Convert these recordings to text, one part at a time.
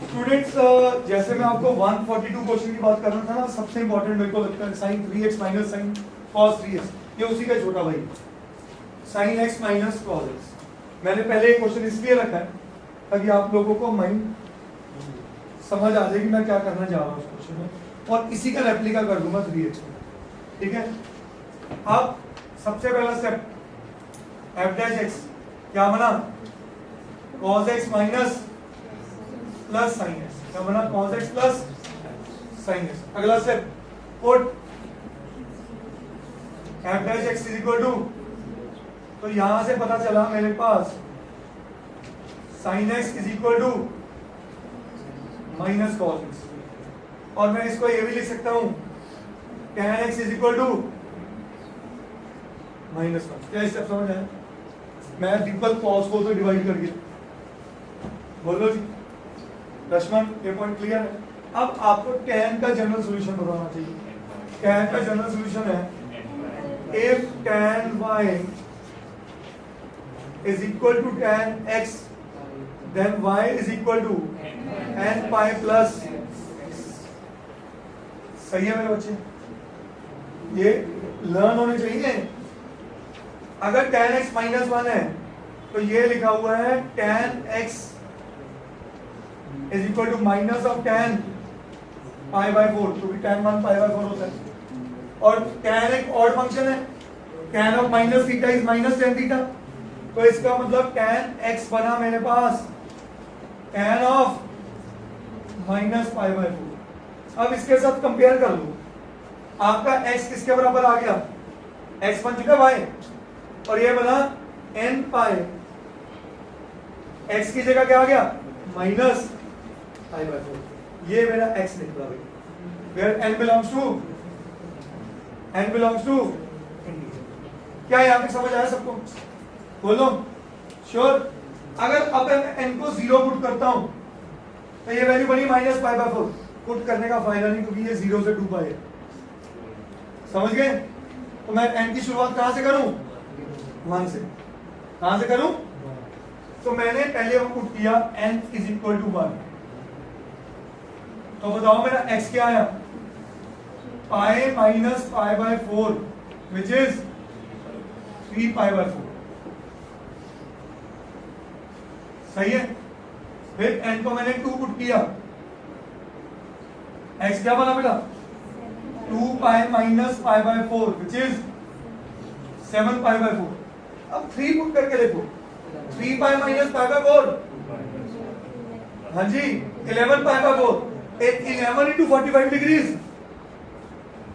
Students जैसे मैं आपको 142 क्वेश्चन की बात कर रहा था ना, सबसे इंपॉर्टेंट मेरे को लगता है sin 3x minus sin cos 3x, ये उसी का छोटा भाई sin x minus cos x। मैंने पहले एक क्वेश्चन इसलिए रखा है ताकि आप लोगों को माइंड समझ आ जाए कि मैं क्या करना चाह रहा हूँ उस क्वेश्चन में, और इसी का रेप्लिका कर दूंगा 3x में। ठीक है, अब सबसे पहला स्टेप f डैश x क्या बना, cos x minus plus sine x, क्या बना cos x plus sine x. अगला step put f dash x is equal to, तो यहां से पता चला मेरे पास sine x is equal to minus cos x, और मैं इसको ये भी लिख सकता हूं tan x is equal to minus 1। क्या स्टेप समझ आया? मैं डिपल cos को तो डिवाइड करके, बोलो जी लक्ष्मण, ये पॉइंट क्लियर है? अब आपको tan का जनरल सॉल्यूशन बताना चाहिए। tan का जनरल सॉल्यूशन है if tan y is equal to tan x then y is equal to n pi plus x। सही है मेरे बच्चे, ये लर्न होने चाहिए। अगर tan x माइनस 1 है तो ये लिखा हुआ है tan x is equal to minus of tan pi by 4, क्योंकि tan 1 pi by 4 होता है, और tan एक ऑड फंक्शन है, tan of minus theta is minus tan theta, तो इसका मतलब tan x बना मेरे पास tan of minus pi by 4। अब इसके साथ कंपेयर कर लो, आपका x किसके बराबर आ गया, x बन चुका y, और ये बना n pi, x की जगह क्या आ गया माइनस pi by 4, ये मेरा x निकला भाई, where n belongs to क्या यहाँ तक समझ आया सबको? बोलो श्योर। अगर अब मैं n को 0 पुट करता हूं तो ये वैल्यू बनी माइनस pi by 4। पुट करने का फायदा नहीं क्योंकि ये 0 से 2 pi है, समझ गए? तो मैं n की शुरुआत कहां से करूं, 1 से। कहां से करूं? तो मैंने पहले पुट किया n इज इक्वल टू 1, तो बताओ मेरा x क्या आया, pi minus pi by 4 which is 3 pi by 4। सही है? फिर n को मैंने 2 पुट किया, x क्या बना बेटा, 2 pi minus pi by 4 which is 7 pi by 4। अब 3 पुट करके देखो, 3 पाई माइनस पाई बाय 4, हाँ जी 11 pi by 4, 11 into 45 degrees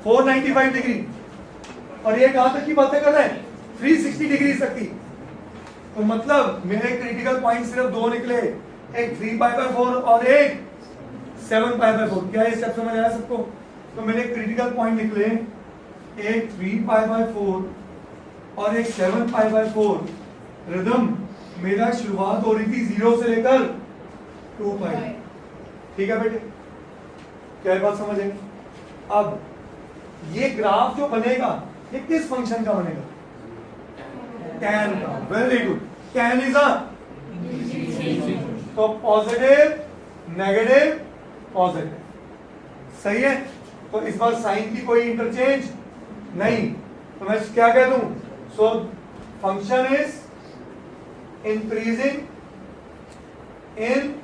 495 degree, और ये कहां तक की बातें कर रहे हैं, 360 डिग्री तक की। तो मतलब मेरे क्रिटिकल पॉइंट सिर्फ 2 निकले, एक 3 पाई बाय 4 और एक 7 पाई बाय 4। क्या ये सब समझ आया सबको? तो मेरे क्रिटिकल पॉइंट निकले एक 3 पाई बाय 4 और एक 7 पाई बाय 4। रिदम मेरा शुरुआत हो रही थी 0 से लेकर 2 पाई। ठीक है बेटे, क्या बात समझ आएगी? अब ये ग्राफ जो बनेगा ये किस फंक्शन का बनेगा, tan का। Very good, tan is a, तो पॉजिटिव नेगेटिव पॉजिटिव, सही है? तो इस बार साइन की कोई इंटरचेंज नहीं, तो मैं क्या कह दूं, so function is increasing in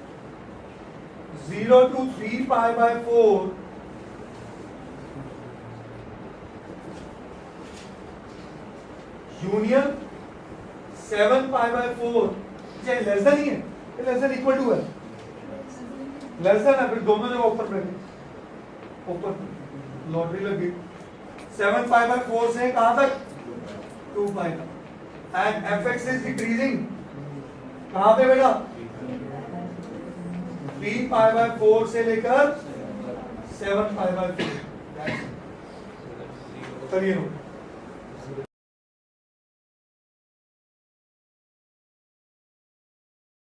0 to 3 pi by 4 union 7 pi by 4, चाहे लेस देन ही है, लेस देन इक्वल टू है, लेस देन है, फिर दोनों ने ऊपर रखे, ऊपर लॉटरी लगी। 7 pi by 4 से कहां तक, 2 pi तक, एंड fx इज डिक्रीजिंग कहां पे बेटा, 3 pi by 4 से लेकर 7 pi by 4। करिए